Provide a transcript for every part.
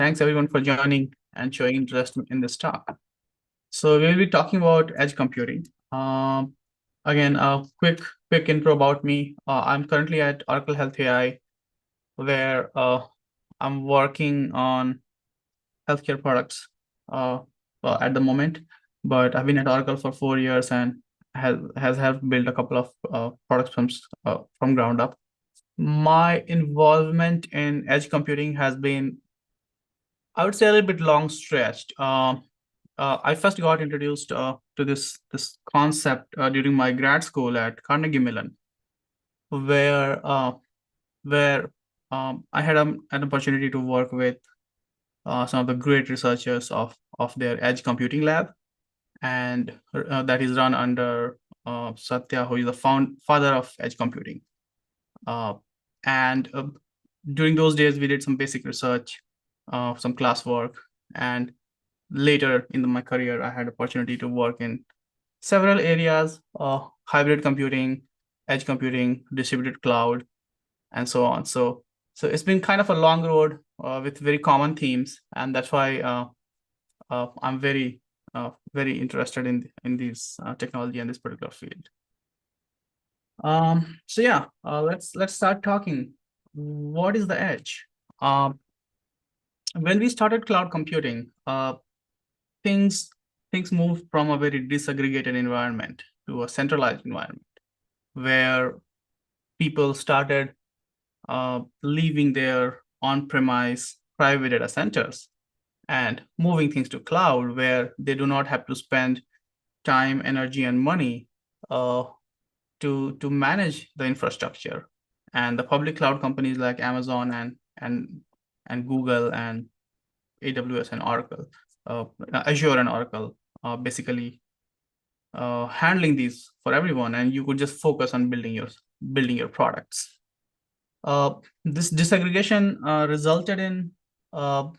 Thanks everyone for joining and showing interest in this talk. So we'll be talking about edge computing. Again, a quick intro about me. I'm currently at Oracle Health AI, where I'm working on healthcare products at the moment. But I've been at Oracle for 4 years and has helped build a couple of products from ground up. My involvement in edge computing has been, I would say, a little bit long stretched. I first got introduced to this concept during my grad school at Carnegie Mellon, where I had an opportunity to work with some of the great researchers of their edge computing lab, and that is run under Satya, who is the father of edge computing. And during those days, we did some basic research, some classwork, and later in my career, I had opportunity to work in several areas: hybrid computing, edge computing, distributed cloud, and so on. So it's been kind of a long road with very common themes, and that's why I'm very interested in this technology and this particular field. So yeah, let's start talking. What is the edge? When we started cloud computing, things things moved from a very disaggregated environment to a centralized environment where people started leaving their on-premise private data centers and moving things to cloud, where they do not have to spend time, energy, and money to manage the infrastructure. And the public cloud companies like Amazon and Google and AWS and Oracle, Azure and Oracle, basically handling these for everyone, and you could just focus on building your products. This disaggregation resulted in a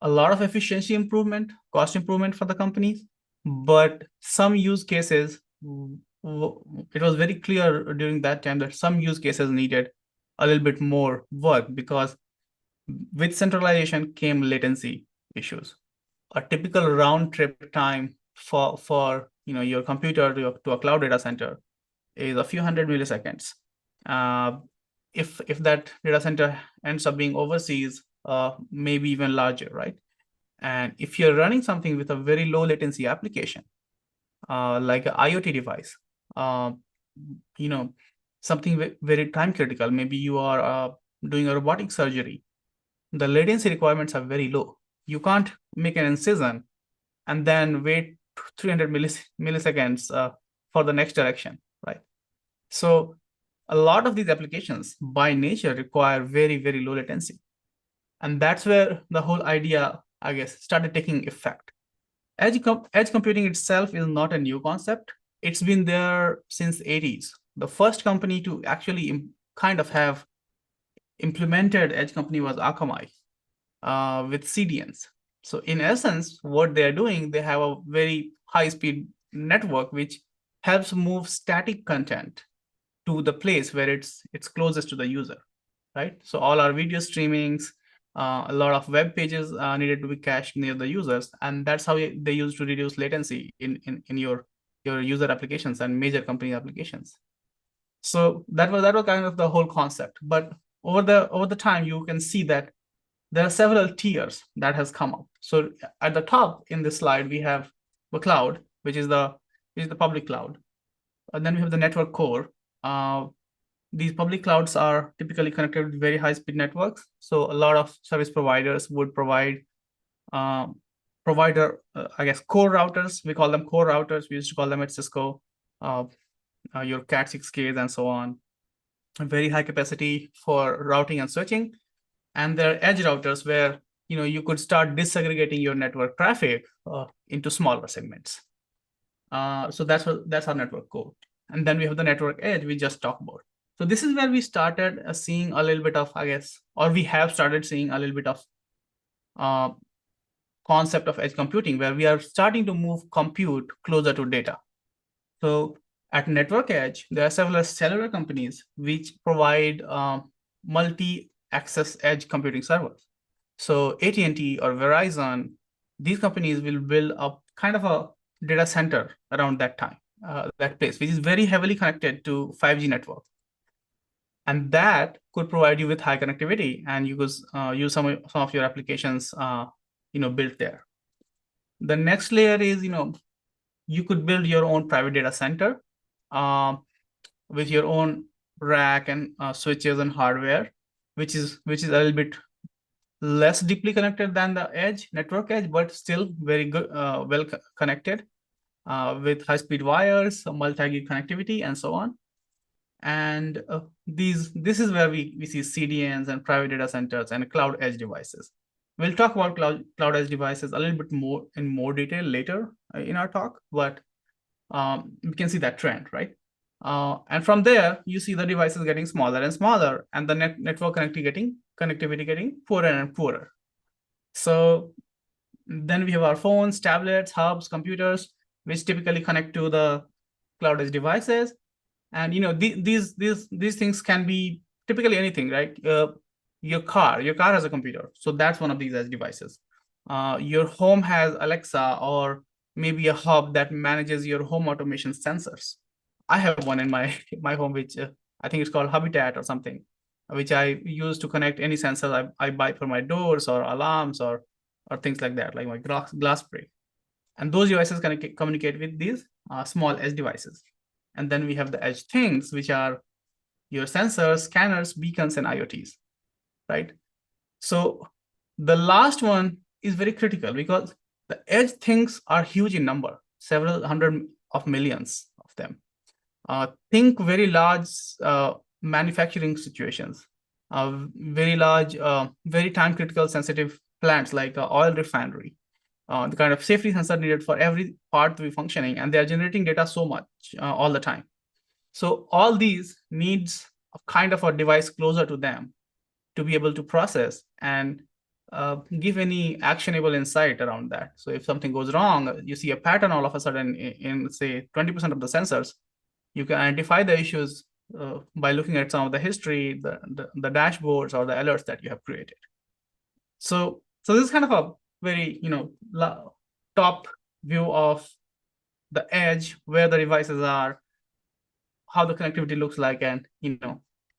lot of efficiency improvement, cost improvement for the companies, but some use cases, it was very clear during that time that some use cases needed a little bit more work, because with centralization came latency issues. A typical round trip time for your computer to a cloud data center is a few hundred milliseconds. If that data center ends up being overseas, maybe even larger, right? And if you're running something with a very low latency application, like an IoT device, something very time critical, maybe you are doing a robotic surgery, the latency requirements are very low. You can't make an incision and then wait 300 milliseconds for the next direction, right? So a lot of these applications by nature require very, very low latency. And that's where the whole idea, I guess, started taking effect. Edge computing itself is not a new concept. It's been there since 80s. The first company to actually kind of have implemented edge company was Akamai with CDNs. So in essence, what they're doing, they have a very high-speed network which helps move static content to the place where it's closest to the user, right? So all our video streamings, a lot of web pages needed to be cached near the users, and that's how they used to reduce latency in your user applications and major company applications. So that was kind of the whole concept. But over the time, you can see that there are several tiers that has come up. So at the top in this slide, we have the cloud, which is the public cloud. And then we have the network core. These public clouds are typically connected with very high-speed networks. So a lot of service providers would provide core routers. We call them core routers. We used to call them at Cisco, your Cat 6Ks and so on. Very high capacity for routing and switching. And there are edge routers where you could start disaggregating your network traffic into smaller segments. So that's our network core. And then we have the network edge we just talked about. So this is where we started seeing a little bit of, I guess, or we have started seeing a little bit of concept of edge computing, where we are starting to move compute closer to data. So at network edge, there are several cellular companies which provide multi-access edge computing servers. So AT&T or Verizon, these companies will build up kind of a data center around that time, that place, which is very heavily connected to 5G network. And that could provide you with high connectivity, and you could use some of your applications, built there. The next layer is, you could build your own private data center uh, with your own rack and switches and hardware, which is a little bit less deeply connected than the network edge, but still very good, well connected with high-speed wires, multi-gig connectivity, and so on. And this is where we see CDNs and private data centers and cloud edge devices. We'll talk about cloud edge devices a little bit more in more detail later in our talk, but we can see that trend, right? And from there, you see the devices getting smaller and smaller, and the network connectivity getting poorer and poorer. So then we have our phones, tablets, hubs, computers, which typically connect to the cloud edge devices. And these things can be typically anything, right? Your car has a computer, so that's one of these edge devices. Your home has Alexa, or maybe a hub that manages your home automation sensors. I have one in my my home, which I think it's called Habitat or something, which I use to connect any sensor I buy for my doors or alarms or things like that, like my glass break. And those devices can communicate with these small edge devices. And then we have the edge things, which are your sensors, scanners, beacons, and IoTs, right? So the last one is very critical because the edge things are huge in number, several hundred of millions of them. Think very large manufacturing situations, very large, very time critical sensitive plants like oil refinery, the kind of safety sensor needed for every part to be functioning, and they are generating data so much all the time. So all these needs a kind of a device closer to them to be able to process and give any actionable insight around that. So if something goes wrong, you see a pattern all of a sudden in say 20% of the sensors, you can identify the issues by looking at some of the history, the dashboards or the alerts that you have created. So this is kind of a very top view of the edge, where the devices are, how the connectivity looks like, and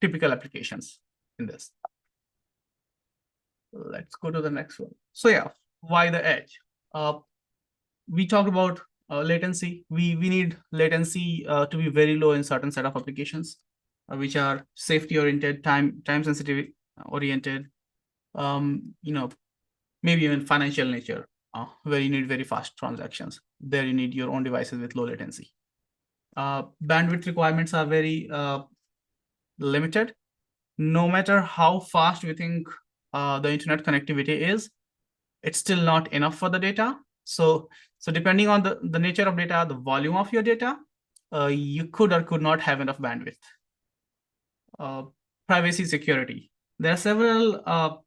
typical applications in this. Let's go to the next one. So yeah, why the edge? We talked about latency. We need latency to be very low in certain set of applications, which are safety oriented, time sensitive oriented, maybe even financial nature, where you need very fast transactions. There you need your own devices with low latency. Bandwidth requirements are very limited. No matter how fast we think the internet connectivity is, it's still not enough for the data. So depending on the nature of data, the volume of your data, you could or could not have enough bandwidth. Privacy security. There are several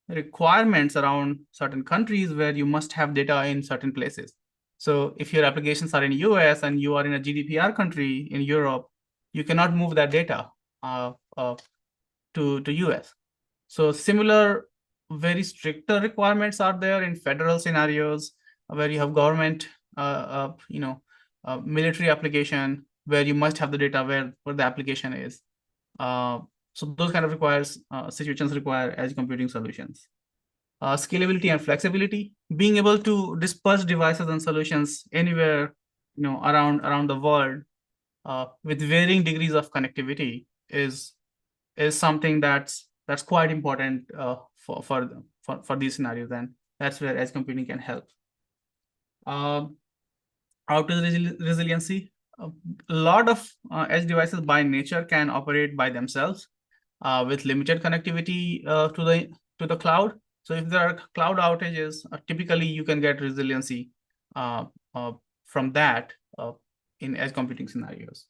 requirements around certain countries where you must have data in certain places. So if your applications are in US and you are in a GDPR country in Europe, you cannot move that data to US. So similar very stricter requirements are there in federal scenarios where you have government, military application where you must have the data where the application is. So those kind of situations require edge computing solutions. Scalability and flexibility, being able to disperse devices and solutions anywhere, around the world with varying degrees of connectivity is something that's quite important for these scenarios, and that's where edge computing can help. Outage resiliency. A lot of edge devices by nature can operate by themselves with limited connectivity to the cloud. So if there are cloud outages, typically you can get resiliency from that in edge computing scenarios.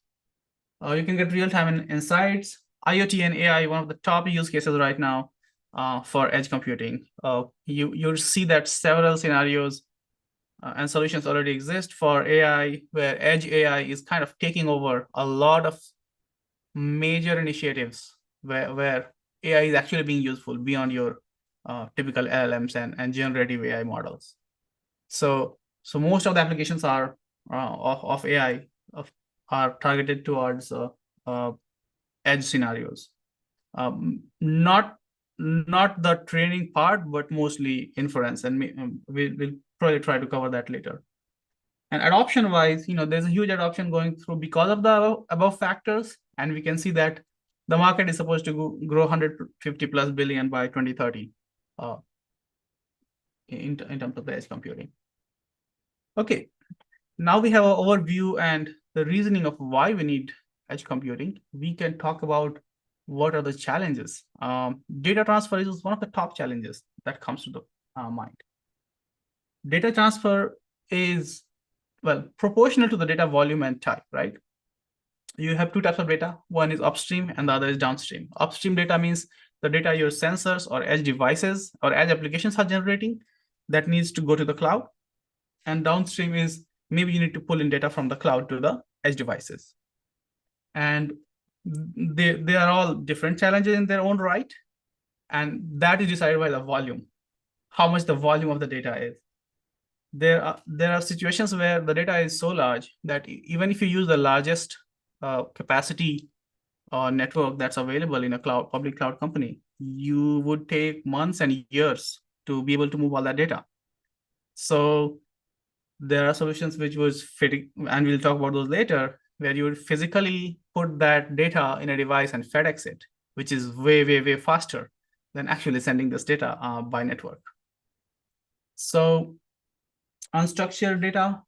You can get real-time insights. IoT and AI, one of the top use cases right now for edge computing. You see that several scenarios and solutions already exist for AI, where edge AI is kind of taking over a lot of major initiatives where AI is actually being useful beyond your typical LLMs and generative AI models. So most of the applications are of AI are targeted towards edge scenarios. Not the training part, but mostly inference, and we'll probably try to cover that later. And adoption wise, there's a huge adoption going through because of the above factors, and we can see that the market is supposed to grow 150 plus billion by 2030 in terms of the edge computing. Okay, now we have an overview and the reasoning of why we need edge computing. We can talk about what are the challenges. Data transfer is one of the top challenges that comes to the mind. Data transfer is, well, proportional to the data volume and type, right? You have two types of data. One is upstream and the other is downstream. Upstream data means the data your sensors or edge devices or edge applications are generating that needs to go to the cloud. And downstream is maybe you need to pull in data from the cloud to the edge devices. And they are all different challenges in their own right. And that is decided by the volume, how much the volume of the data is. There are situations where the data is so large that even if you use the largest capacity network that's available in a public cloud company, you would take months and years to be able to move all that data. So there are solutions which was fitting, and we'll talk about those later, where you would physically put that data in a device and FedEx it, which is way, way, way faster than actually sending this data by network. So unstructured data,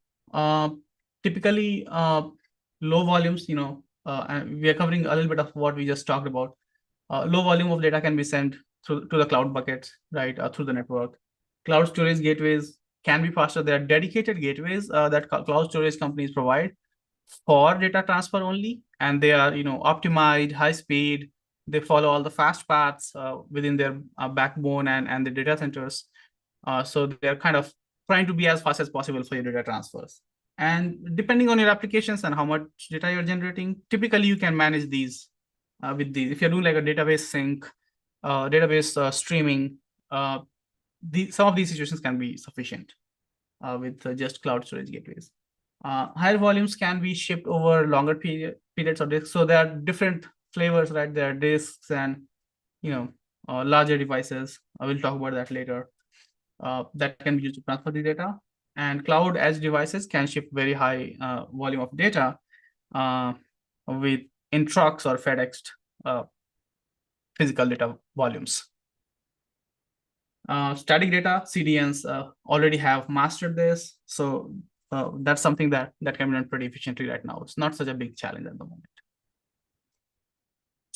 typically low volumes, and we are covering a little bit of what we just talked about. Low volume of data can be sent to the cloud buckets, right, through the network. Cloud storage gateways can be faster. There are dedicated gateways that cloud storage companies provide for data transfer only, and they are, optimized, high speed. They follow all the fast paths within their backbone and the data centers. So they're kind of trying to be as fast as possible for your data transfers. And depending on your applications and how much data you're generating, typically you can manage these with these. If you're doing like a database sync, database streaming, some of these situations can be sufficient with just cloud storage gateways. Higher volumes can be shipped over longer periods of disks. So there are different flavors, right? There are disks and larger devices. I will talk about that later. That can be used to transfer the data. And cloud edge devices can ship very high volume of data with in trucks or FedExed physical data volumes. Static data, CDNs already have mastered this. So that's something that can be done pretty efficiently right now. It's not such a big challenge at the moment.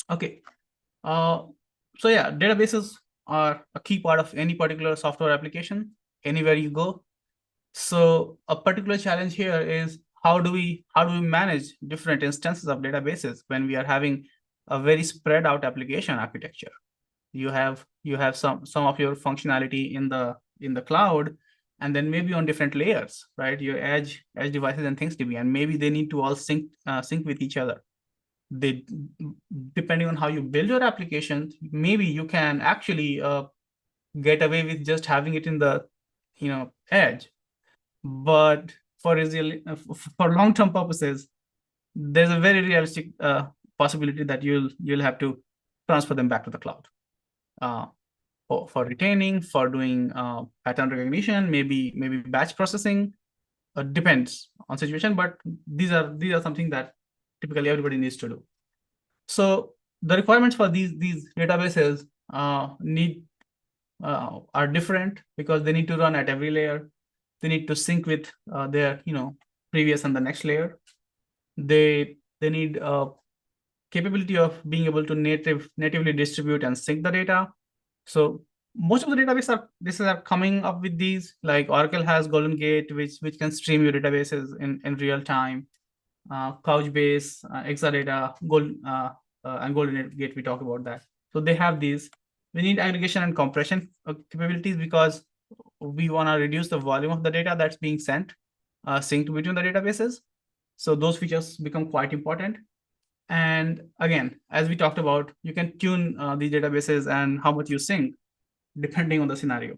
Okay. So yeah, databases are a key part of any particular software application, anywhere you go. So a particular challenge here is how do we manage different instances of databases when we are having a very spread out application architecture? You have some of your functionality in the cloud, and then maybe on different layers, right? Your edge devices and things to be, and maybe they need to all sync with each other. Depending on how you build your application, maybe you can actually get away with just having it in the edge, but for long-term purposes, there's a very realistic possibility that you'll have to transfer them back to the cloud for retaining, for doing pattern recognition, maybe batch processing. Depends on situation, but these are something that typically everybody needs to do. So the requirements for these databases are different because they need to run at every layer. They need to sync with their previous and the next layer. They need capability of being able to natively distribute and sync the data. So most of the databases are coming up with these. Like Oracle has Golden Gate, which can stream your databases in real time. Couchbase, Exadata, and Golden Gate, we talk about that. So they have these. We need aggregation and compression capabilities because we want to reduce the volume of the data that's being sent, synced between the databases. So those features become quite important. And again, as we talked about, you can tune these databases and how much you sync depending on the scenario.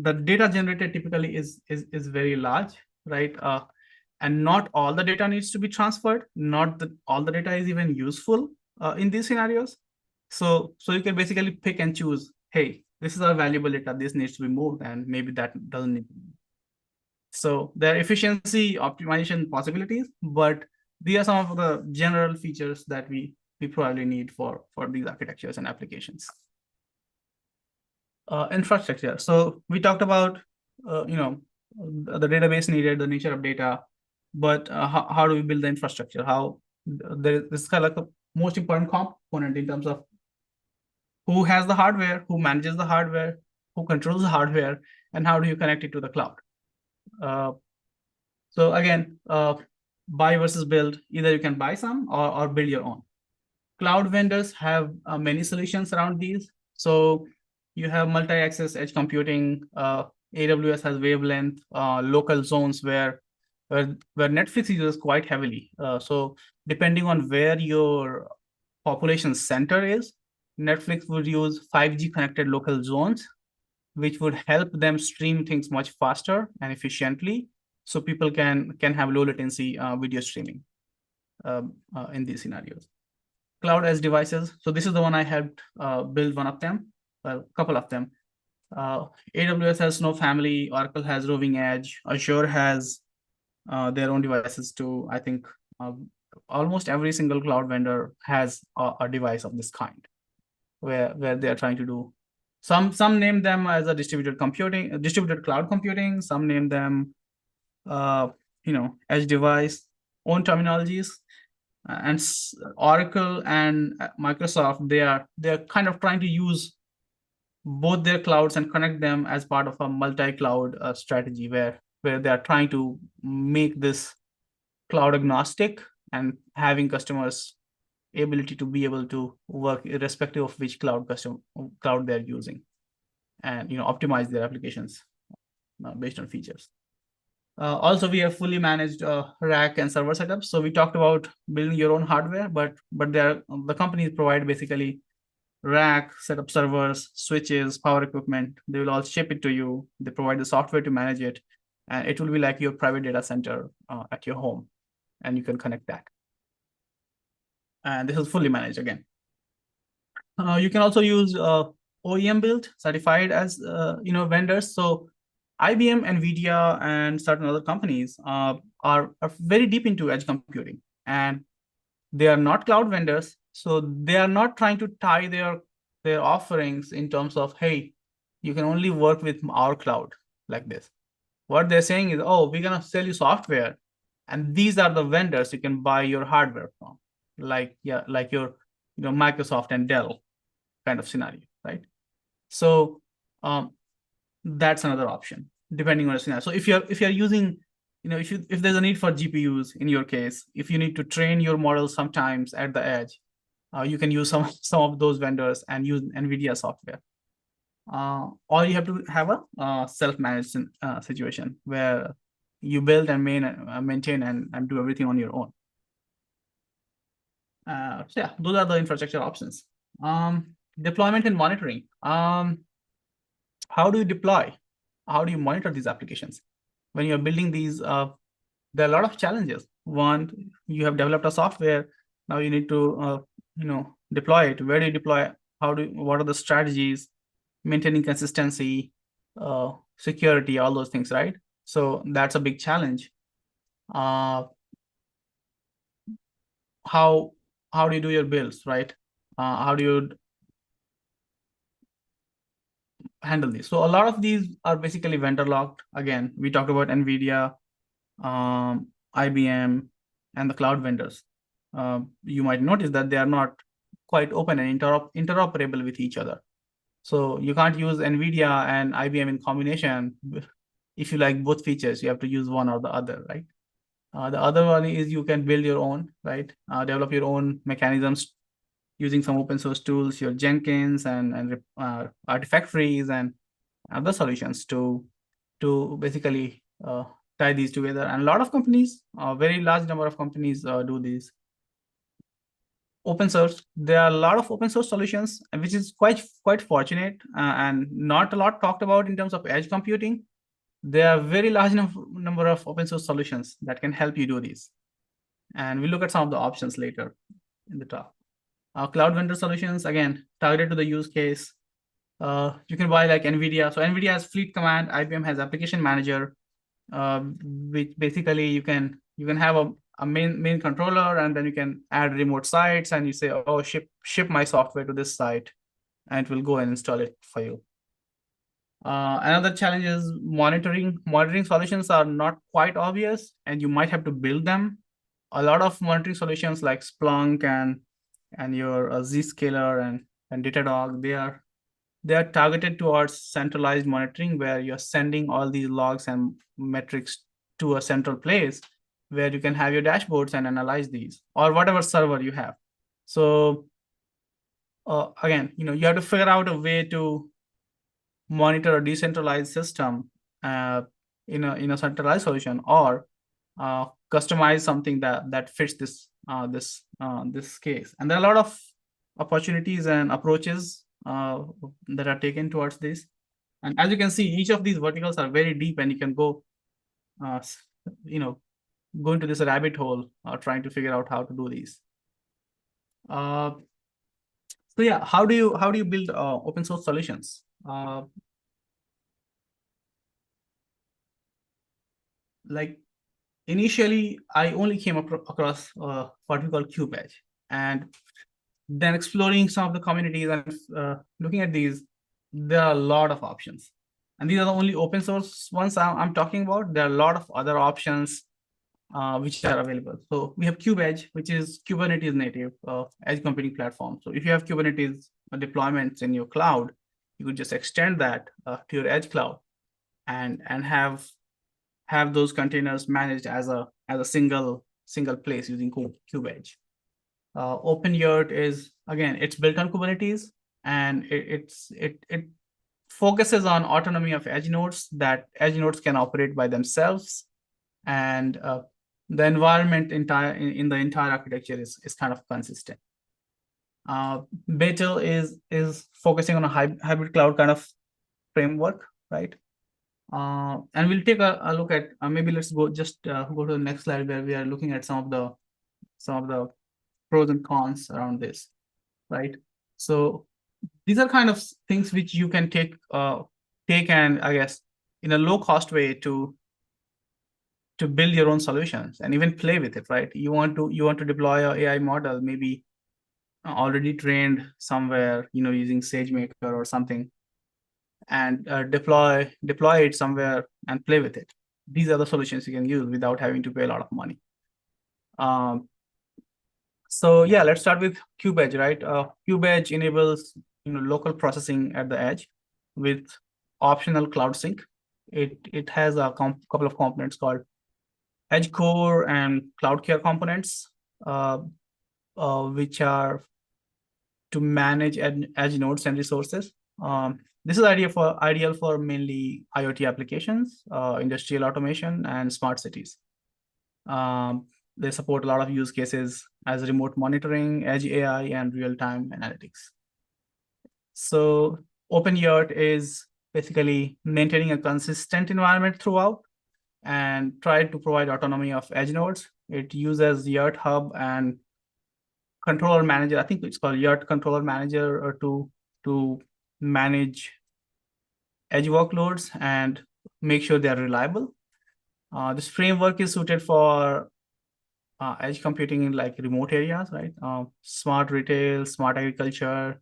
The data generated typically is very large, right? And not all the data needs to be transferred. Not that all the data is even useful in these scenarios. So you can basically pick and choose. Hey, this is our valuable data. This needs to be moved, and maybe that doesn't need to be. So there are efficiency optimization possibilities, but these are some of the general features that we probably need for these architectures and applications. Infrastructure. So we talked about the database needed, the nature of data, but how do we build the infrastructure? How this is kind of like the most important component in terms of who has the hardware, who manages the hardware, who controls the hardware, and how do you connect it to the cloud? So again, buy versus build. Either you can buy some or build your own. Cloud vendors have many solutions around these. So you have multi-access edge computing. AWS has wavelength, local zones where Netflix uses quite heavily. So depending on where your population center is, Netflix would use 5G connected local zones, which would help them stream things much faster and efficiently, so people can have low latency video streaming in these scenarios. Cloud edge devices. So this is the one I helped build one of them, a couple of them. AWS has Snow Family, Oracle has Roving Edge, Azure has their own devices too. I think almost every single cloud vendor has a device of this kind, where they are trying to do. Some name them as a distributed computing, distributed cloud computing. Some name them, edge device, own terminologies. And Oracle and Microsoft, they're kind of trying to use both their clouds and connect them as part of a multi-cloud strategy, where they are trying to make this cloud agnostic and having customers ability to be able to work irrespective of which cloud they're using, and optimize their applications based on features. Also, we have fully managed rack and server setups. So we talked about building your own hardware, but the companies provide basically rack, set up servers, switches, power equipment. They will all ship it to you. They provide the software to manage it, and it will be like your private data center at your home, and you can connect that. And this is fully managed again. You can also use OEM built, certified as vendors. So IBM, NVIDIA, and certain other companies are very deep into edge computing, and they are not cloud vendors. So they are not trying to tie their offerings in terms of, hey, you can only work with our cloud like this. What they're saying is, oh, we're gonna sell you software, and these are the vendors you can buy your hardware from, like your Microsoft and Dell kind of scenario, right? So that's another option depending on the scenario. So if you're using, if there's a need for GPUs in your case, if you need to train your model sometimes at the edge, you can use some of those vendors and use NVIDIA software. Or you have to have a self-managed situation where you build and maintain and do everything on your own. So yeah, those are the infrastructure options. Deployment and monitoring. How do you deploy? How do you monitor these applications? When you're building these, there are a lot of challenges. One, you have developed a software. Now you need to, deploy it. Where do you deploy? What are the strategies? Maintaining consistency, security, all those things, right? So that's a big challenge. How do you do your builds, right? How do you handle these? So a lot of these are basically vendor locked. Again, we talked about NVIDIA, IBM, and the cloud vendors. You might notice that they are not quite open and interoperable with each other. So you can't use NVIDIA and IBM in combination. If you like both features, you have to use one or the other, right? The other one is you can build your own, right? Develop your own mechanisms using some open source tools, your Jenkins and Artifactories and other solutions to basically tie these together. And a lot of companies, a very large number of companies do these. open source. There are a lot of open source solutions, which is quite fortunate and not a lot talked about in terms of edge computing. There are very large number of open source solutions that can help you do this. And we'll look at some of the options later in the talk. Cloud vendor solutions, again, targeted to the use case. You can buy like NVIDIA. So NVIDIA has Fleet Command, IBM has Application Manager, which basically you can have a main controller, and then you can add remote sites, and you say, oh, ship my software to this site, and it will go and install it for you. Another challenge is monitoring. Monitoring solutions are not quite obvious, and you might have to build them. A lot of monitoring solutions like Splunk and your Zscaler and Datadog, they are targeted towards centralized monitoring, where you're sending all these logs and metrics to a central place where you can have your dashboards and analyze these, or whatever server you have. So again, you have to figure out a way to monitor a decentralized system in a centralized solution, or customize something that fits this case. And there are a lot of opportunities and approaches that are taken towards this. And as you can see, each of these verticals are very deep, and you can go go into this rabbit hole trying to figure out how to do these. So yeah, how do you build open source solutions? Like initially, I only came across what we call KubeEdge, and then exploring some of the communities and looking at these, there are a lot of options. And these are the only open source ones I'm talking about. There are a lot of other options which are available. So we have KubeEdge, which is Kubernetes native edge computing platform. So if you have Kubernetes deployments in your cloud, you could just extend that to your edge cloud and have those containers managed as a single place using KubeEdge. OpenYurt is, again, it's built on Kubernetes, and it focuses on autonomy of edge nodes, that edge nodes can operate by themselves, and the environment in the entire architecture is kind of consistent. Betel is focusing on a hybrid cloud kind of framework, right? And we'll take a look at maybe let's go to the next slide, where we are looking at some of the pros and cons around this, right? So these are kind of things which you can take and, I guess, in a low cost way to build your own solutions and even play with it, right? You want to deploy a AI model, maybe already trained somewhere, using SageMaker or something, and deploy it somewhere and play with it. These are the solutions you can use without having to pay a lot of money. So yeah, let's start with KubeEdge, right? KubeEdge enables local processing at the edge with optional cloud sync. It has a couple of components called Edge Core and Cloud Care components, which are to manage edge nodes and resources. This is ideal for mainly IoT applications, industrial automation, and smart cities. They support a lot of use cases as remote monitoring, edge AI, and real-time analytics. So OpenYurt is basically maintaining a consistent environment throughout and try to provide autonomy of edge nodes. It uses Yurt Hub and Controller Manager. I think it's called Yurt Controller Manager, or to manage edge workloads and make sure they are reliable. This framework is suited for edge computing in like remote areas, right? Smart retail, smart agriculture,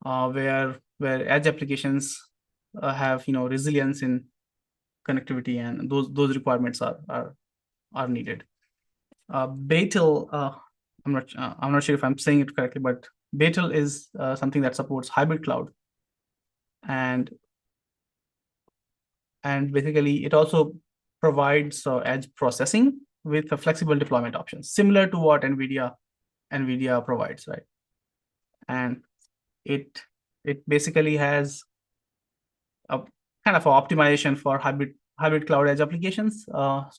where edge applications have resilience in connectivity, and those requirements are needed. Betel, I'm not sure if I'm saying it correctly, but Betel is something that supports hybrid cloud, and basically it also provides edge processing with a flexible deployment options, similar to what NVIDIA provides, right? And it basically has a kind of a optimization for hybrid cloud edge applications. So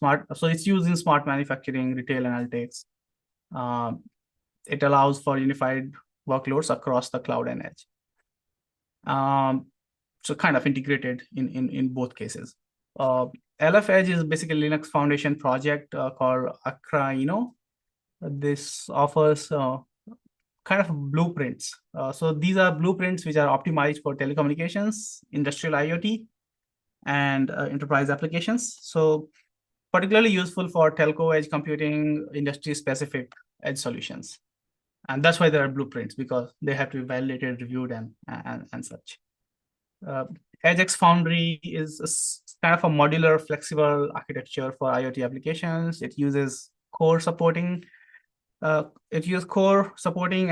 it's used in smart manufacturing, retail analytics. It allows for unified workloads across the cloud and edge. So kind of integrated in both cases. LF Edge is basically Linux Foundation project called Acraino. This offers kind of blueprints. So these are blueprints which are optimized for telecommunications, industrial IoT, and enterprise applications. So particularly useful for telco edge computing, industry-specific edge solutions. And that's why there are blueprints, because they have to be validated, reviewed, and such. EdgeX Foundry is kind of a modular, flexible architecture for IoT applications. It uses core supporting and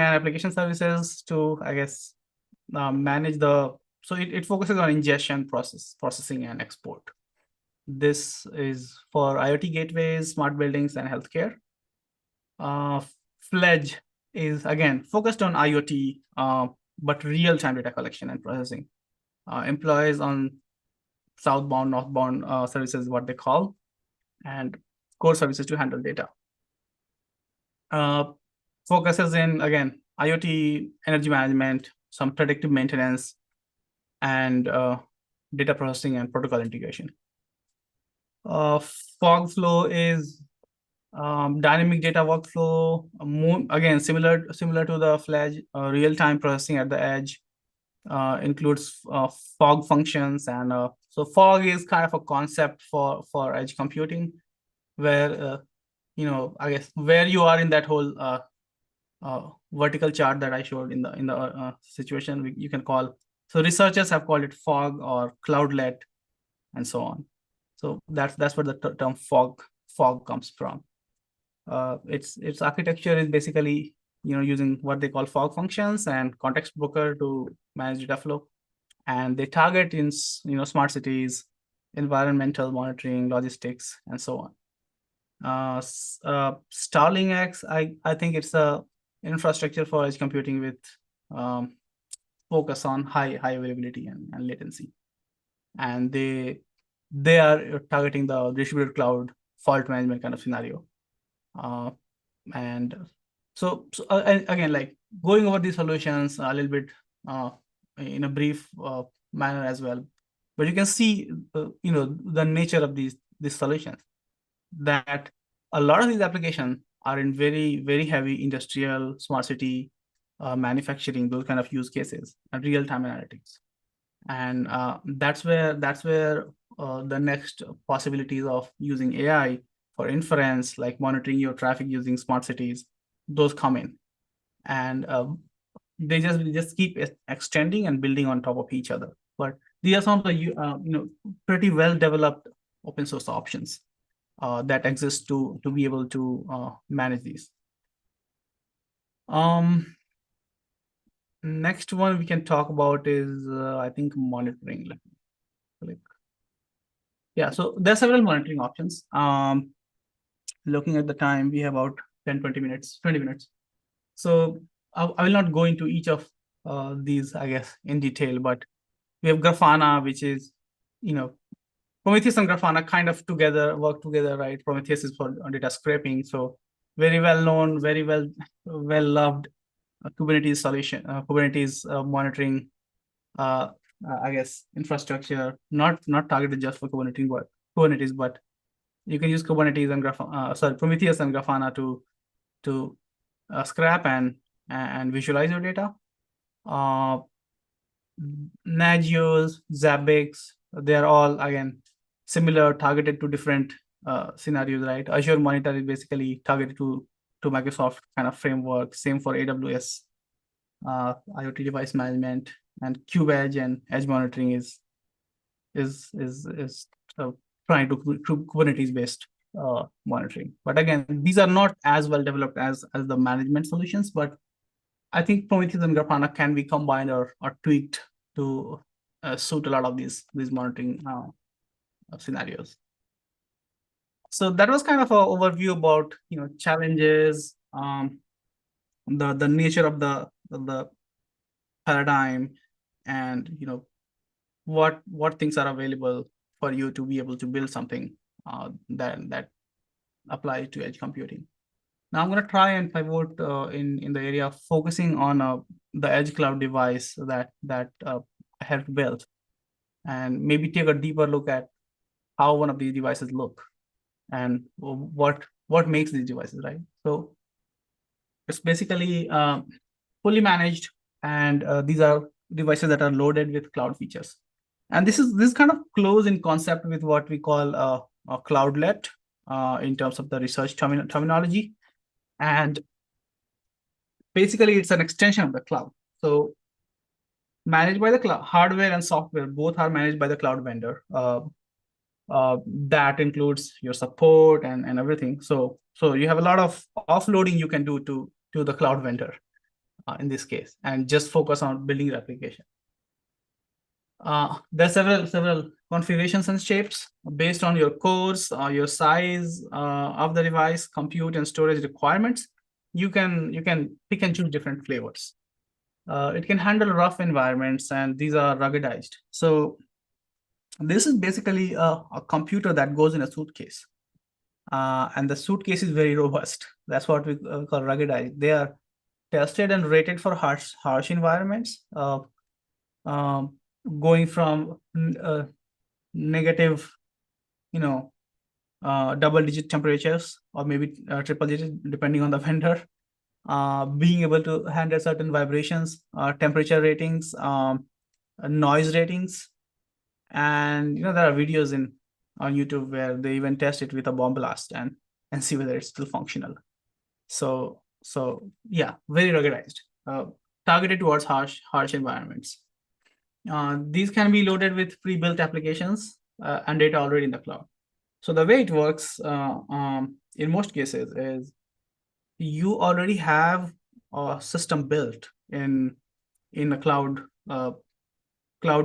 application services to, I guess, manage the. So it focuses on ingestion, processing, and export. This is for IoT gateways, smart buildings, and healthcare. Fledge is again focused on IoT, but real-time data collection and processing. Employs on southbound, northbound services, what they call, and core services to handle data. Focuses in, again, IoT, energy management, some predictive maintenance, and data processing and protocol integration. Fogflow is dynamic data workflow, again, similar to the Fledge, real-time processing at the edge, includes fog functions. And so fog is kind of a concept for edge computing, where, I guess, where you are in that whole vertical chart that I showed in the situation, you can call. So researchers have called it fog or cloudlet and so on. So that's where the term fog comes from. Its architecture is basically using what they call fog functions and context broker to manage data flow, and they target in smart cities, environmental monitoring, logistics, and so on. Starling X, I think it's a infrastructure for edge computing with focus on high availability and latency, and they are targeting the distributed cloud fault management kind of scenario. And so again, like going over these solutions a little bit in a brief manner as well, but you can see the nature of these solutions, that a lot of these applications are in very, very heavy industrial, smart city, manufacturing, those kind of use cases, and real-time analytics. And that's where the next possibilities of using AI for inference, like monitoring your traffic using smart cities, those come in. And they just keep extending and building on top of each other. But these are some of the pretty well developed open source options that exist to be able to manage these. Next one we can talk about is I think monitoring. Let me click. Yeah, so there are several monitoring options. Looking at the time, we have about 10-20 minutes, 20 minutes. So I will not go into each of these, I guess, in detail, but we have Grafana, which is, Prometheus and Grafana kind of work together, right? Prometheus is for data scraping, so very well known, very well loved Kubernetes solution, Kubernetes monitoring, I guess, infrastructure, not targeted just for Kubernetes, but you can use Kubernetes and Prometheus and Grafana to scrap and visualize your data. Nagios, Zabbix, they are all, again, similar, targeted to different scenarios, right? Azure Monitor is basically targeted to Microsoft kind of framework. Same for AWS, IoT device management, and KubeEdge and edge monitoring is trying to Kubernetes based monitoring. But again, these are not as well developed as the management solutions, but I think Prometheus and Grafana can be combined or tweaked to suit a lot of these monitoring scenarios. So that was kind of an overview about challenges, the nature of the paradigm, and what things are available for you to be able to build something that applies to edge computing. Now I'm going to try and pivot in the area of focusing on the edge cloud device that I have built, and maybe take a deeper look at how one of these devices look and what makes these devices, right? So it's basically fully managed, and these are devices that are loaded with cloud features. And this kind of close in concept with what we call a cloudlet in terms of the research terminology. And basically, it's an extension of the cloud. So managed by the cloud, hardware and software both are managed by the cloud vendor. That includes your support and everything. So you have a lot of offloading you can do to the cloud vendor in this case, and just focus on building the application. There are several configurations and shapes based on your cores, your size of the device, compute and storage requirements. You can pick and choose different flavors. It can handle rough environments, and these are ruggedized. So this is basically a computer that goes in a suitcase, and the suitcase is very robust. That's what we call ruggedized. They are tested and rated for harsh environments, um, going from negative, double-digit temperatures, or maybe triple-digit, depending on the vendor. Being able to handle certain vibrations, temperature ratings, noise ratings, and there are videos on YouTube where they even test it with a bomb blast and see whether it's still functional. So yeah, very ruggedized, targeted towards harsh environments. These can be loaded with pre-built applications and data already in the cloud. So the way it works in most cases is you already have a system built in a cloud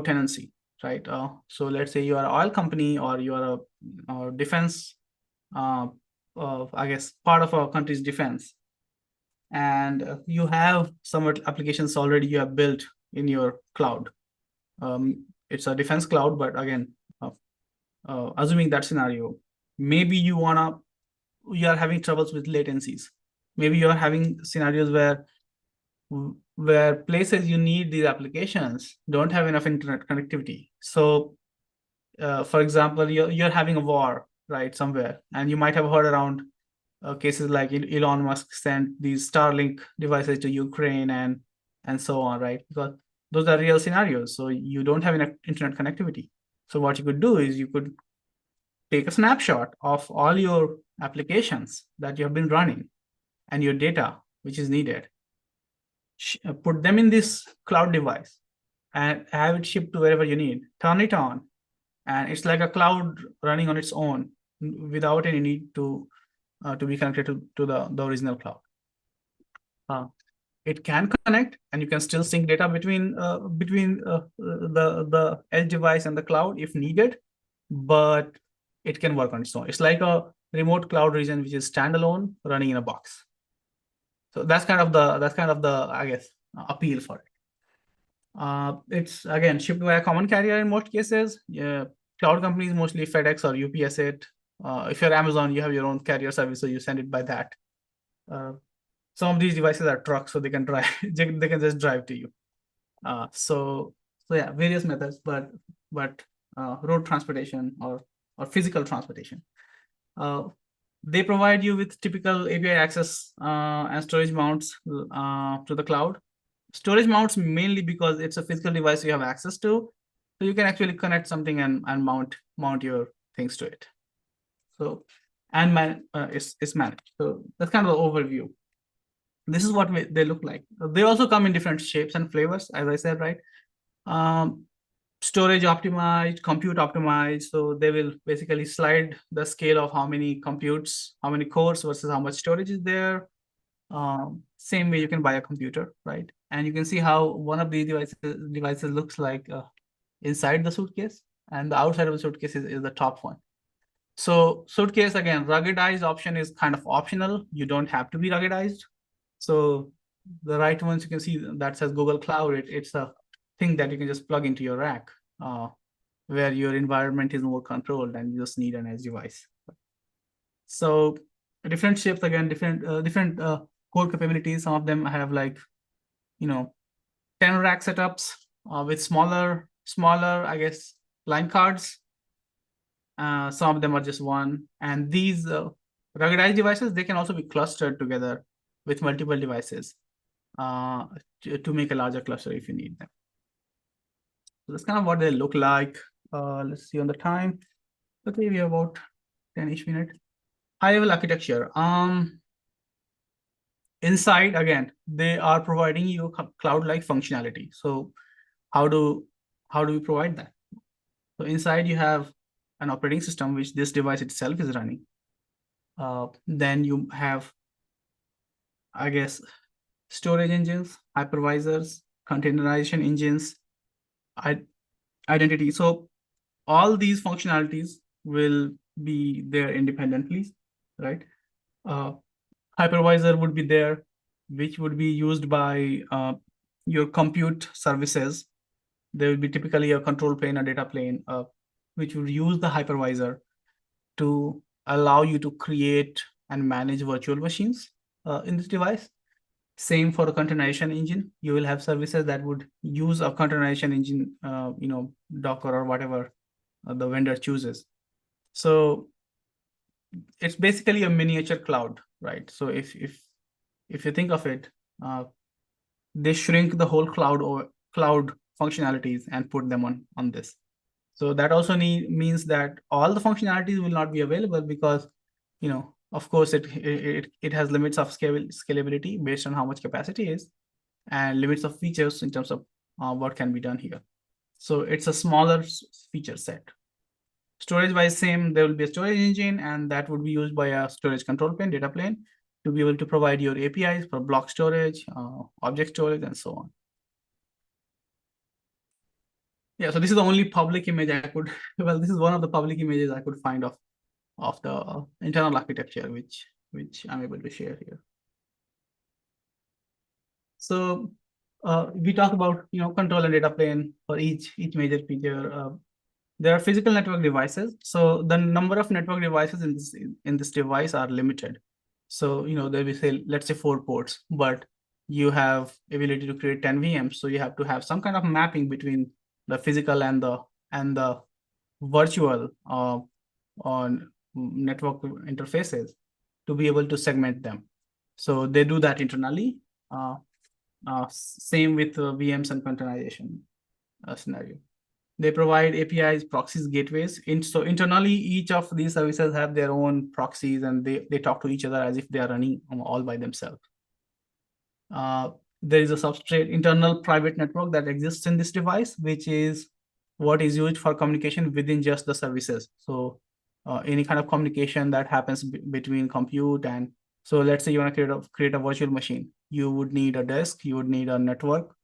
tenancy, right? So let's say you are an oil company, or you are a defense, I guess, part of our country's defense, and you have some applications already you have built in your cloud. It's a defense cloud, but again, assuming that scenario, maybe you are having troubles with latencies. Maybe you're having scenarios where places you need these applications don't have enough internet connectivity. So, for example, you're having a war, right, somewhere, and you might have heard around cases like Elon Musk sent these Starlink devices to Ukraine and so on, right? Because those are real scenarios. So you don't have enough internet connectivity. So what you could do is you could take a snapshot of all your applications that you have been running and your data, which is needed, put them in this cloud device and have it shipped to wherever you need, turn it on, and it's like a cloud running on its own without any need to be connected to the original cloud. It can connect, and you can still sync data between the edge device and the cloud if needed, but it can work on its own. It's like a remote cloud region which is standalone, running in a box. So that's kind of the I guess appeal for it. It's again shipped by a common carrier in most cases. Yeah, cloud companies, mostly FedEx or UPS it. If you're Amazon, you have your own carrier service, so you send it by that. Some of these devices are trucks, so they can drive. They can just drive to you. So yeah, various methods, but road transportation or physical transportation. They provide you with typical API access and storage mounts to the cloud. Storage mounts mainly because it's a physical device you have access to, so you can actually connect something and mount your things to it. So it's managed. So that's kind of the overview. This is what they look like. They also come in different shapes and flavors, as I said, right? Storage optimized, compute optimized. So they will basically slide the scale of how many computes, how many cores versus how much storage is there. Same way you can buy a computer, right? And you can see how one of these devices looks like inside the suitcase, and the outside of the suitcase is the top one. So suitcase, again, ruggedized option is kind of optional. You don't have to be ruggedized. So the right ones you can see that says Google Cloud. It's a thing that you can just plug into your rack, where your environment is more controlled and you just need an edge device. So different shapes, again, different core capabilities. Some of them have like, 10 rack setups with smaller, I guess, line cards. Some of them are just one. And these ruggedized devices, they can also be clustered together with multiple devices uh, to make a larger cluster if you need them. So that's kind of what they look like. Let's see on the time. Okay, we have about 10-ish minutes. High level architecture. Inside, again, they are providing you cloud-like functionality. So how do we provide that? So inside you have an operating system, which this device itself is running. Then you have, I guess, storage engines, hypervisors, containerization engines, identity. So all these functionalities will be there independently, right? Uh, Hypervisor would be there, which would be used by your compute services. There will be typically a control plane, a data plane, which would use the hypervisor to allow you to create and manage virtual machines in this device. Same for a containerization engine. You will have services that would use a containerization engine, Docker or whatever the vendor chooses. So it's basically a miniature cloud, right? So if you think of it, uh, they shrink the whole cloud or cloud functionalities and put them on this. So that also means that all the functionalities will not be available because, of course, it has limits of scalability based on how much capacity is, and limits of features in terms of what can be done here. So it's a smaller feature set. Storage wise, same, there will be a storage engine, and that would be used by a storage control plane, data plane, to be able to provide your APIs for block storage, object storage, and so on. Yeah, so this is the only public image I could, well, this is one of the public images I could find of the internal architecture, which I'm able to share here. So we talk about, control and data plane for each major feature. There are physical network devices. So the number of network devices in this device are limited. So, there will say, let's say 4 ports, but you have ability to create 10 VMs. So you have to have some kind of mapping between the physical and the virtual on network interfaces to be able to segment them. So they do that internally. Same with VMs and containerization scenario. They provide APIs, proxies, gateways. So internally, each of these services have their own proxies, and they talk to each other as if they are running all by themselves. There is a substrate internal private network that exists in this device, which is what is used for communication within just the services. So any kind of communication that happens between compute and, so let's say you want to create a virtual machine. You would need a disk, you would need a network,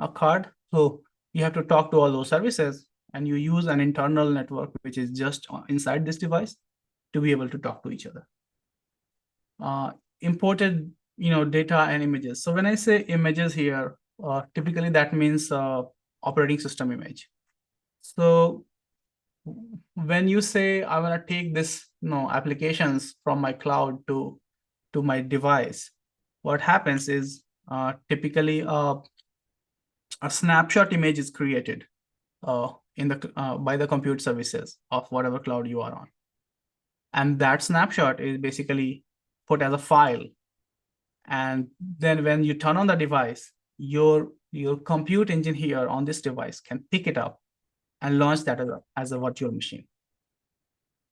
a card. So you have to talk to all those services, and you use an internal network, which is just inside this device, to be able to talk to each other. Imported, data and images. So when I say images here, typically that means operating system image. So when you say I want to take this, applications from my cloud to my device, what happens is typically a snapshot image is created by the compute services of whatever cloud you are on, and that snapshot is basically put as a file. And then when you turn on the device, your compute engine here on this device can pick it up and launch that as a virtual machine.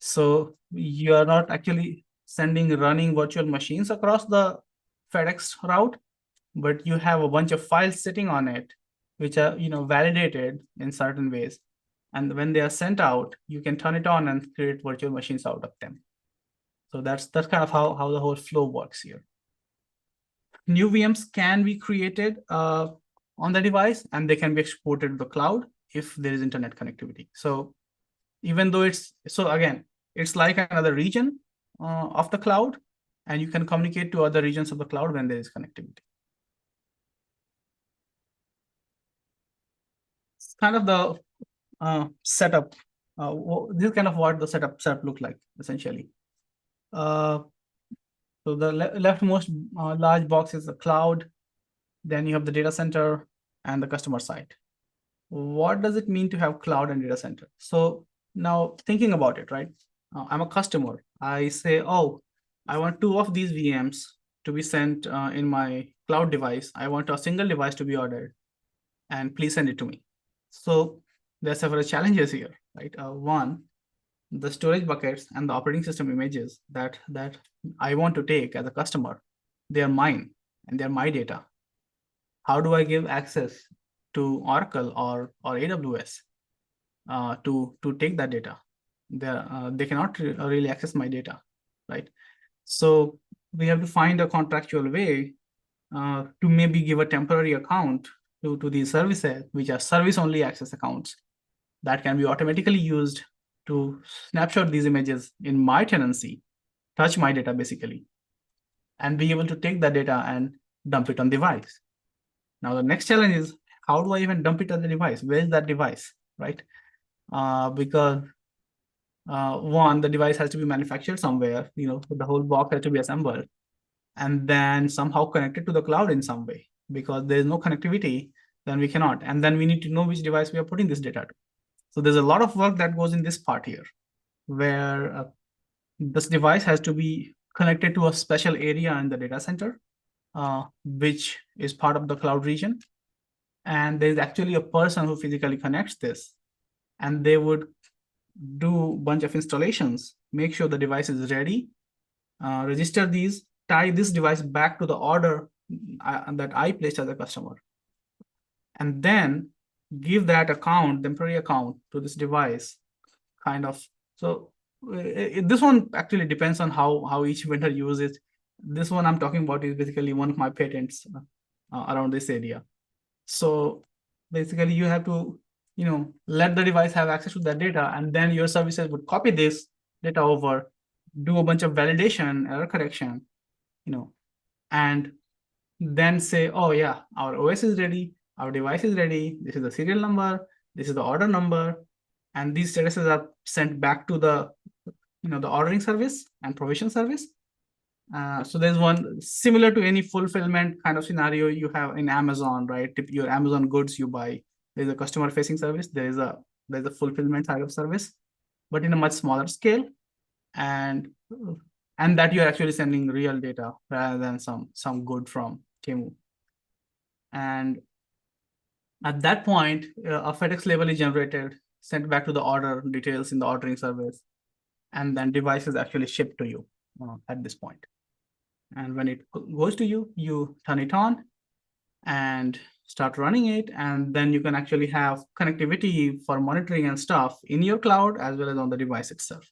So you are not actually running virtual machines across the FedEx route, but you have a bunch of files sitting on it, which are validated in certain ways. And when they are sent out, you can turn it on and create virtual machines out of them. So that's kind of how the whole flow works here. New VMs can be created on the device, and they can be exported to the cloud if there is internet connectivity. So even though again, it's like another region of the cloud, and you can communicate to other regions of the cloud when there is connectivity. It's kind of the setup. This is kind of what the setup look like, essentially. So the leftmost large box is the cloud. Then you have the data center and the customer side. What does it mean to have cloud and data center? So now thinking about it, right? I'm a customer. I say, oh, I want two of these VMs to be sent in my cloud device. I want a single device to be ordered, and please send it to me. So there are several challenges here, right? One, the storage buckets and the operating system images that I want to take as a customer, they are mine and they're my data. How do I give access to Oracle or AWS to take that data? They cannot really access my data, right? So we have to find a contractual way to maybe give a temporary account to these services, which are service only access accounts that can be automatically used to snapshot these images in my tenancy, touch my data basically, and be able to take that data and dump it on device. Now the next challenge is, how do I even dump it on the device? Where is that device, right? Because one, the device has to be manufactured somewhere, the whole box has to be assembled and then somehow connected to the cloud in some way, because there is no connectivity, then we cannot. And then we need to know which device we are putting this data to. So there's a lot of work that goes in this part here, where this device has to be connected to a special area in the data center, which is part of the cloud region. And there's actually a person who physically connects this, and they would do a bunch of installations, make sure the device is ready, register these, tie this device back to the order that I placed as a customer, and then give that account, temporary account, to this device, kind of. So this one actually depends on how each vendor uses it. This one I'm talking about is basically one of my patents around this area. So basically you have to, let the device have access to that data, and then your services would copy this data over, do a bunch of validation, error correction, and then say, oh yeah, our OS is ready, our device is ready, this is the serial number, this is the order number, and these statuses are sent back to the ordering service and provision service. So there's one similar to any fulfillment kind of scenario you have in Amazon, right? If your Amazon goods you buy, there's a customer facing service, there's a fulfillment side of service, but in a much smaller scale, and that you're actually sending real data rather than some good from Temu. And at that point, a FedEx label is generated, sent back to the order details in the ordering service, and then device is actually shipped to you at this point. And when it goes to you, you turn it on and start running it. And then you can actually have connectivity for monitoring and stuff in your cloud as well as on the device itself.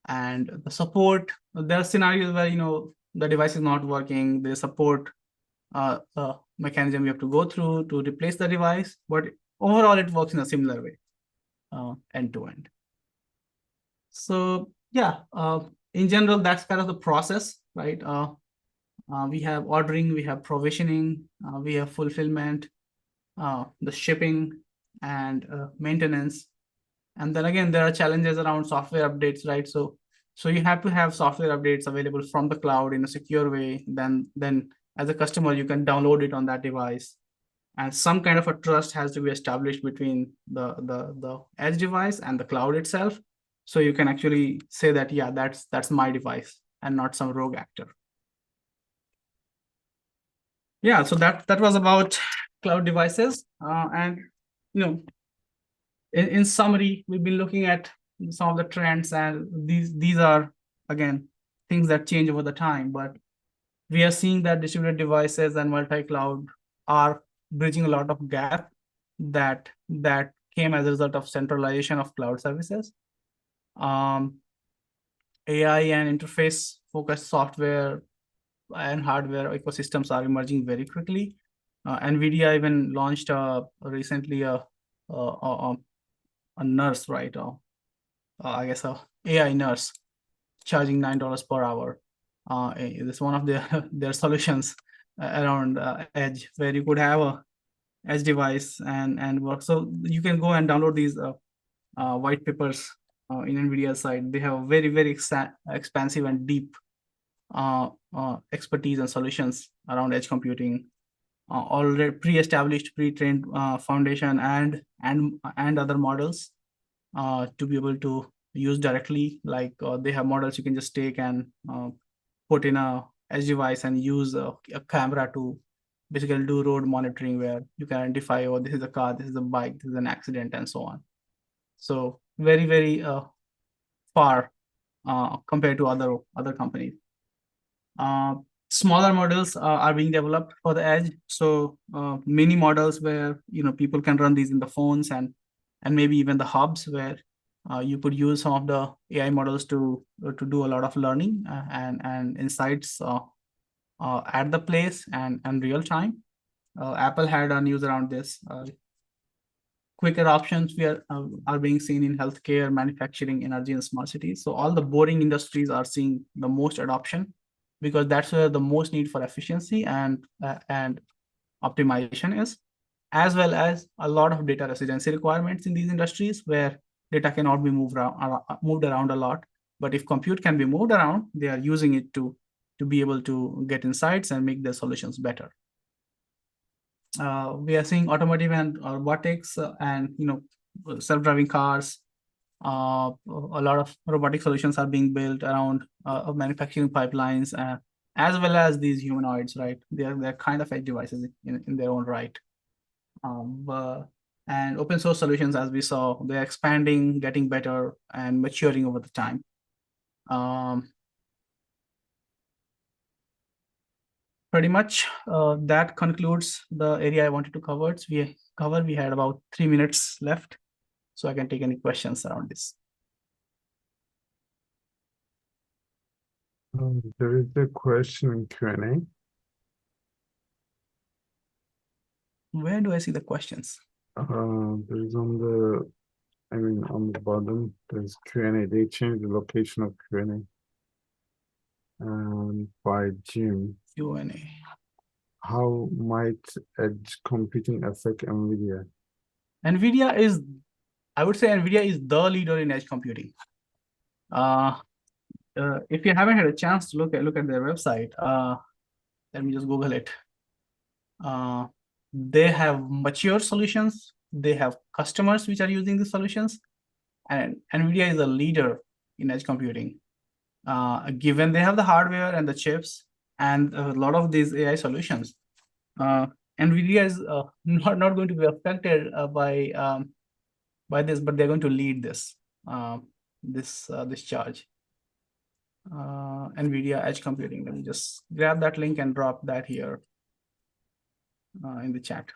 And the support, there are scenarios where, the device is not working, the support mechanism you have to go through to replace the device, but overall it works in a similar way, end to end. So yeah, in general, that's kind of the process, right? We have ordering, we have provisioning, we have fulfillment, the shipping, and maintenance. And then again, there are challenges around software updates, right? So you have to have software updates available from the cloud in a secure way. Then as a customer, you can download it on that device. And some kind of a trust has to be established between the edge device and the cloud itself. So you can actually say that, yeah, that's my device and not some rogue actor. Yeah, so that was about cloud devices. And in summary, we've been looking at some of the trends, and these are, again, things that change over the time, but we are seeing that distributed devices and multi-cloud are bridging a lot of gap that came as a result of centralization of cloud services. AI and interface focused software and hardware ecosystems are emerging very quickly. NVIDIA even launched recently a nurse, right? I guess a AI nurse charging $9 per hour. It's one of their solutions around edge, where you could have a edge device and work. So you can go and download these white papers in NVIDIA side. They have very, very expansive and deep expertise and solutions around edge computing, already pre-established, pre-trained foundation and other models to be able to use directly. Like they have models you can just take and put in a edge device and use a camera to basically do road monitoring, where you can identify, oh, this is a car, this is a bike, this is an accident, and so on. So very, very far compared to other companies. Uh, Smaller models are being developed for the edge. So mini models where people can run these in the phones, and maybe even the hubs where you could use some of the AI models to do a lot of learning and insights at the place and real time. Apple had a news around this. Quicker options are being seen in healthcare, manufacturing, energy, and smart cities. So all the boring industries are seeing the most adoption, because that's where the most need for efficiency and optimization is, as well as a lot of data residency requirements in these industries where data cannot be moved around a lot. But if compute can be moved around, they are using it to be able to get insights and make their solutions better. We are seeing automotive and robotics and self-driving cars. A lot of robotic solutions are being built around manufacturing pipelines, as well as these humanoids, right? They're kind of edge devices in their own right. And open source solutions, as we saw, they're expanding, getting better, and maturing over the time. Pretty much that concludes the area I wanted to cover. We had about 3 minutes left, so I can take any questions around this. There is a question in Q&A. Where do I see the questions? There is on the bottom, there's Q&A. They changed the location of Q&A. By Jim. Q&A. How might edge computing affect NVIDIA? I would say NVIDIA is the leader in edge computing. If you haven't had a chance to look at their website, let me just Google it. They have mature solutions. They have customers which are using the solutions, and NVIDIA is a leader in edge computing. Given they have the hardware and the chips and a lot of these AI solutions, NVIDIA is not going to be affected by this, but they're going to lead this charge. NVIDIA edge computing. Let me just grab that link and drop that here in the chat.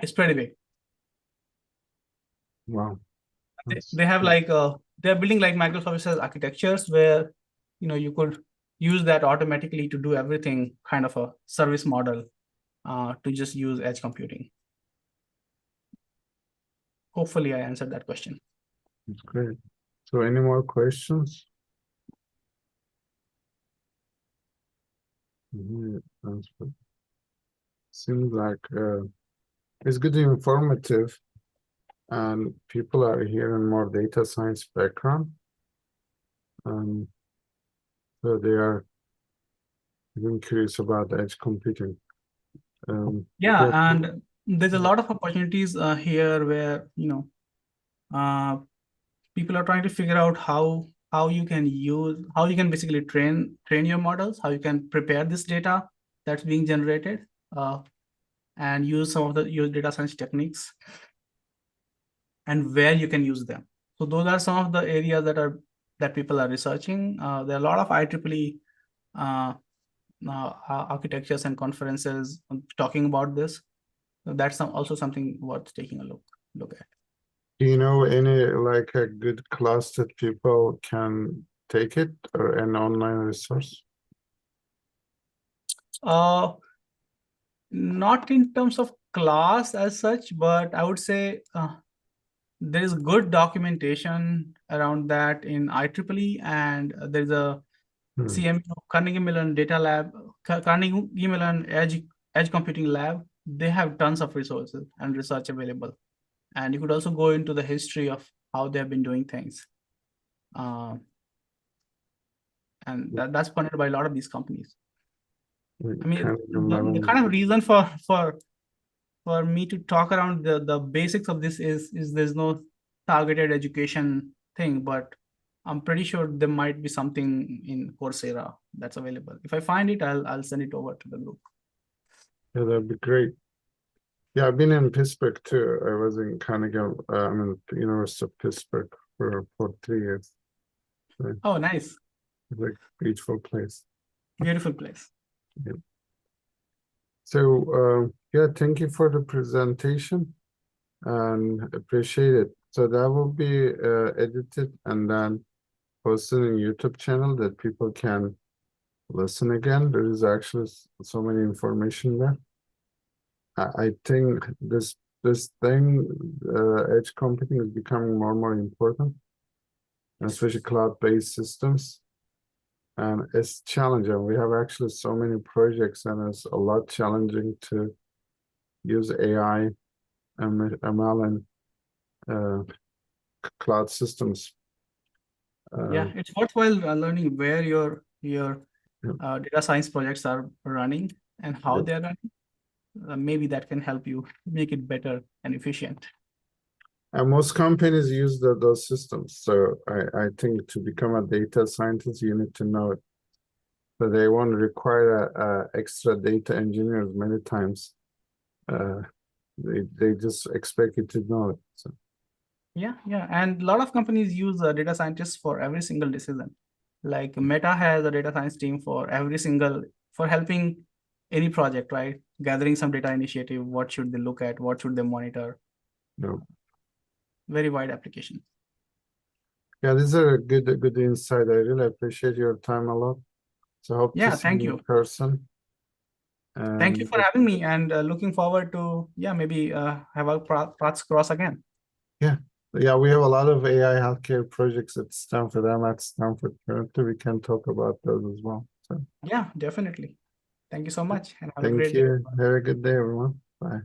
It's pretty big. Wow. They have like they're building like microservices architectures where you could use that automatically to do everything, kind of a service model to just use edge computing. Hopefully I answered that question. That's great. So any more questions? Seems like it's good and informative, and people are hearing more data science background. So they are even curious about edge computing. Yeah, and there's a lot of opportunities here where people are trying to figure out how you can basically train your models, how you can prepare this data that's being generated, and use some of the data science techniques, and where you can use them. So those are some of the areas that people are researching. There are a lot of IEEE architectures and conferences talking about this. So that's also something worth taking a look at. Do you know any like a good class that people can take it, or an online resource? Not in terms of class as such, but I would say there is good documentation around that in IEEE, and there's a CMU, Carnegie Mellon Data Lab, Carnegie Mellon Edge Computing Lab. They have tons of resources and research available. And you could also go into the history of how they have been doing things. and that's funded by a lot of these companies. I mean, Kind of the kind of reason for me to talk around the basics of this is there's no targeted education thing, but I'm pretty sure there might be something in Coursera that's available. If I find it, I'll send it over to the group. Yeah, that'd be great. Yeah, I've been in Pittsburgh too. I was in Carnegie, I mean, University of Pittsburgh for 3 years. So Oh, nice. it's a beautiful place. Beautiful place. Yeah. So, yeah, thank you for the presentation and appreciate it. So that will be edited and then posted in YouTube channel that people can listen again. There is actually so many information there. I think this thing, edge computing is becoming more and more important, and especially cloud-based systems. And it's challenging. We have actually so many projects, and it's a lot challenging to use AI and ML and cloud systems. Yeah, it's worthwhile learning where your Yeah. data science projects are running and how Yeah. they're running. Maybe that can help you make it better and efficient. And most companies use those systems. So I think to become a data scientist, you need to know it. So they won't require extra data engineers many times. They just expect you to know it. So Yeah, and a lot of companies use data scientists for every single decision. Like Meta has a data science team for for helping any project, right? Gathering some data initiative, what should they look at, what should they monitor? Very wide application. yeah, these are a good insight. I really appreciate your time a lot. So hope to Yeah, see thank you in you. person. Thank you And for having me, and looking forward to, maybe have our paths cross again. yeah, we have a lot of AI healthcare projects at Stanford. I'm at Stanford currently. We can talk about those as well. So Yeah, definitely. Thank you so much and have a thank great day. you. Have a good day, everyone. Bye.